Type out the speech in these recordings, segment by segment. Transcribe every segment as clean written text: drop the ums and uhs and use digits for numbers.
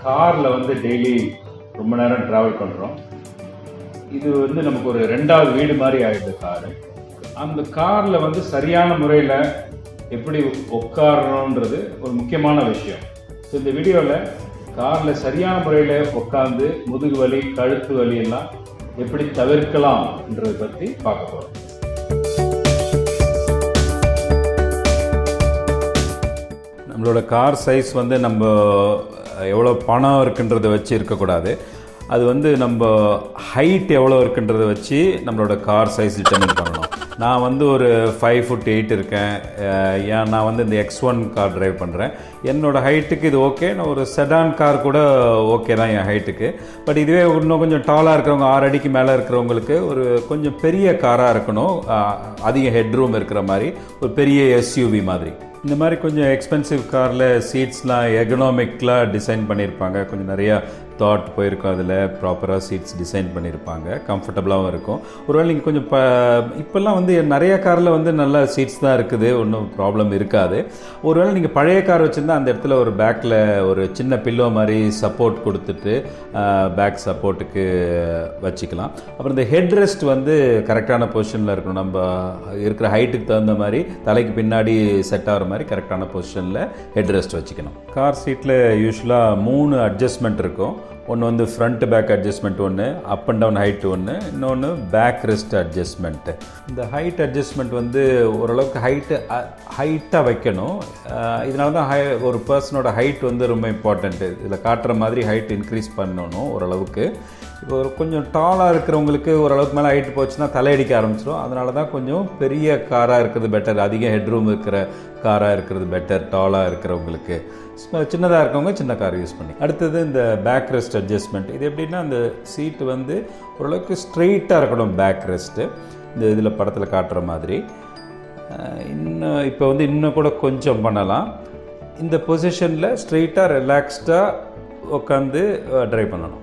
காரில் வந்து டெய்லி ரொம்ப நேரம் ட்ராவல் பண்ணுறோம். இது வந்து நமக்கு ஒரு 2வது வீடு மாதிரி ஆகிடுது காரு. அந்த காரில் வந்து சரியான முறையில் எப்படி உட்காரணுன்றது ஒரு முக்கியமான விஷயம். ஸோ இந்த வீடியோவில் காரில் சரியான முறையில் உட்காந்து முதுகு வலி, கழுத்து வலி எல்லாம் எப்படி தவிர்க்கலாம்ன்றதை பற்றி பார்க்க போகிறோம். நம்மளோட கார் சைஸ் வந்து நம்ம எவ்வளோ பணம் இருக்குன்றதை வச்சு இருக்கக்கூடாது. அது வந்து நம்ம ஹைட் எவ்வளோ இருக்குன்றதை வச்சு நம்மளோட கார் சைஸ் டிட்டர்மின் பண்ணணும். நான் வந்து ஒரு 5'8" இருக்கேன். நான் வந்து இந்த X1 கார் ட்ரைவ் பண்ணுறேன். என்னோடய ஹைட்டுக்கு இது ஓகே. நான் ஒரு செடான் கார் கூட ஓகே தான் என் ஹைட்டுக்கு. பட் இதுவே இன்னும் கொஞ்சம் டாலாக இருக்கிறவங்க, 6 அடிக்கு மேலே இருக்கிறவங்களுக்கு ஒரு கொஞ்சம் பெரிய காராக இருக்கணும். அதிக ஹெட்ரூம் இருக்கிற மாதிரி ஒரு பெரிய SUV மாதிரி. இந்த மாதிரி கொஞ்சம் எக்ஸ்பென்சிவ் காரில் சீட்ஸ்லாம் எகனாமிக்கலாக டிசைன் பண்ணியிருப்பாங்க. கொஞ்சம் நிறையா தாட் போயிருக்கும். அதில் ப்ராப்பராக சீட்ஸ் டிசைன் பண்ணியிருப்பாங்க. கம்ஃபர்டபுளாகவும் இருக்கும். ஒருவேளை நீங்கள் கொஞ்சம் இப்போல்லாம் வந்து நிறைய காரில் வந்து நல்ல சீட்ஸ் தான் இருக்குது, ஒன்றும் ப்ராப்ளம் இருக்காது. ஒருவேளை நீங்கள் பழைய கார் வச்சுருந்தா அந்த இடத்துல ஒரு பேக்கில் ஒரு சின்ன பில்லோ மாதிரி சப்போர்ட் கொடுத்துட்டு பேக் சப்போர்ட்டுக்கு வச்சுக்கலாம். அப்புறம் இந்த ஹெட் ரெஸ்ட் வந்து கரெக்டான பொசிஷனில் இருக்கணும். நம்ம இருக்கிற ஹைட்டுக்கு தகுந்த மாதிரி தலைக்கு பின்னாடி செட் ஆகிற மாதிரி கரெக்டான பொசிஷனில் ஹெட் ரெஸ்ட் வச்சுக்கணும். கார் சீட்டில் யூஸ்வலாக 3 அட்ஜஸ்ட்மெண்ட் இருக்கும். ஒன்று வந்து ஃப்ரண்ட் பேக் அட்ஜஸ்ட்மெண்ட், ஒன்று அப் அண்ட் டவுன் ஹைட்டு, ஒன்று இன்னொன்று பேக் ரெஸ்ட் அட்ஜஸ்ட்மெண்ட்டு. இந்த ஹைட் அட்ஜஸ்ட்மெண்ட் வந்து ஓரளவுக்கு ஹைட்டாக வைக்கணும். இதனால தான் ஒரு பர்சனோட ஹைட் வந்து ரொம்ப இம்பார்ட்டண்ட்டு. இதில் காட்டுற மாதிரி ஹைட் இன்க்ரீஸ் பண்ணணும் ஓரளவுக்கு. இப்போ ஒரு கொஞ்சம் டாலாக இருக்கிறவங்களுக்கு ஓரளவுக்கு மேலே ஹைட் போச்சுன்னா தலையடிக்க ஆரம்பிச்சிடும். அதனால தான் கொஞ்சம் பெரிய காராக இருக்கிறது பெட்டர். அதிக ஹெட்ரூம் இருக்கிற காராக இருக்கிறது பெட்டர் டாலாக இருக்கிறவங்களுக்கு. சின்னதாக இருக்கவங்க சின்ன கார் யூஸ் பண்ணி. அடுத்தது இந்த பேக் ரெஸ்ட் அட்ஜஸ்ட்மெண்ட். இது எப்படின்னா அந்த சீட்டு வந்து ஓரளவுக்கு ஸ்ட்ரெயிட்டாக இருக்கணும் பேக் ரெஸ்ட்டு. இந்த இதில் படத்தில் காட்டுற மாதிரி. இப்போ வந்து இன்னும் கூட கொஞ்சம் பண்ணலாம். இந்த பொசிஷனில் ஸ்ட்ரெயிட்டாக ரிலாக்ஸ்டாக உட்காந்து ட்ரைவ் பண்ணணும்.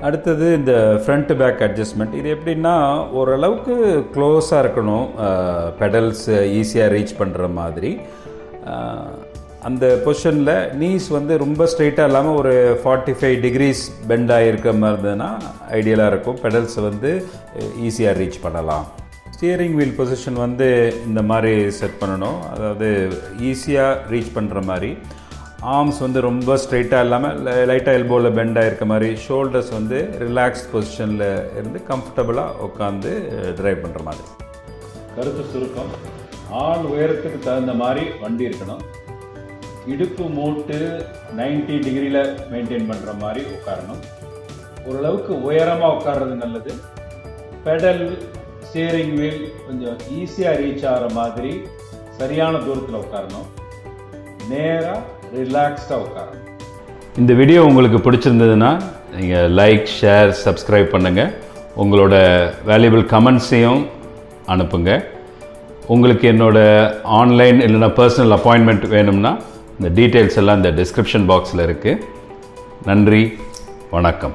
அடுத்தது இந்த ஃப்ரண்ட் பேக் அட்ஜஸ்ட்மெண்ட். இது எப்படின்னா ஓரளவுக்கு க்ளோஸாக இருக்கணும். பெடல்ஸ் ஈஸியாக ரீச் பண்ணுற மாதிரி. அந்த பொசிஷனில் நீஸ் வந்து ரொம்ப ஸ்ட்ரெயிட்டாக இல்லாமல் ஒரு 45 டிகிரிஸ் பெண்டாக இருக்கிற மாதிரி இருந்ததுன்னா ஐடியலாக இருக்கும். பெடல்ஸ் வந்து ஈஸியாக ரீச் பண்ணலாம். ஸ்டியரிங் வீல் பொசிஷன் வந்து இந்த மாதிரி செட் பண்ணணும். அதாவது ஈஸியாக ரீச் பண்ணுற மாதிரி. ஆர்ம்ஸ் வந்து ரொம்ப ஸ்ட்ரெயிட்டாக இல்லாமல் லைட்டாக எல்போவில் பெண்டாக இருக்க மாதிரி. ஷோல்டர்ஸ் வந்து ரிலாக்ஸ்ட் பொசிஷனில் இருந்து கம்ஃபர்டபுளாக உட்காந்து ட்ரைவ் பண்ணுற மாதிரி. கருத்து சுருக்கம்: ஆள் உயரத்துக்கு தகுந்த மாதிரி வண்டி இருக்கணும். இடுப்பு மூட்டு 90 டிகிரியில் மெயின்டைன் பண்ணுற மாதிரி உட்காரணும். ஓரளவுக்கு உயரமாக உட்கார்றது நல்லது. பெடல், ஸ்டியரிங் வீல் கொஞ்சம் ஈஸியாக ரீச் ஆகிற மாதிரி சரியான தூரத்தில் உட்காரணும். நேராக ரிலாக்ஸ்டாக உட்காரணும். இந்த வீடியோ உங்களுக்கு பிடிச்சிருந்ததுன்னா நீங்கள் லைக், ஷேர், சப்ஸ்கிரைப் பண்ணுங்கள். உங்களோட வேல்யூபிள் கமெண்ட்ஸையும் அனுப்புங்க. உங்களுக்கு என்னோட ஆன்லைன் இல்லைனா பர்சனல் அப்பாயின்மெண்ட் வேணும்னா இந்த டீட்டெயில்ஸ் எல்லாம் இந்த டிஸ்கிரிப்ஷன் பாக்ஸில் இருக்குது. நன்றி, வணக்கம்.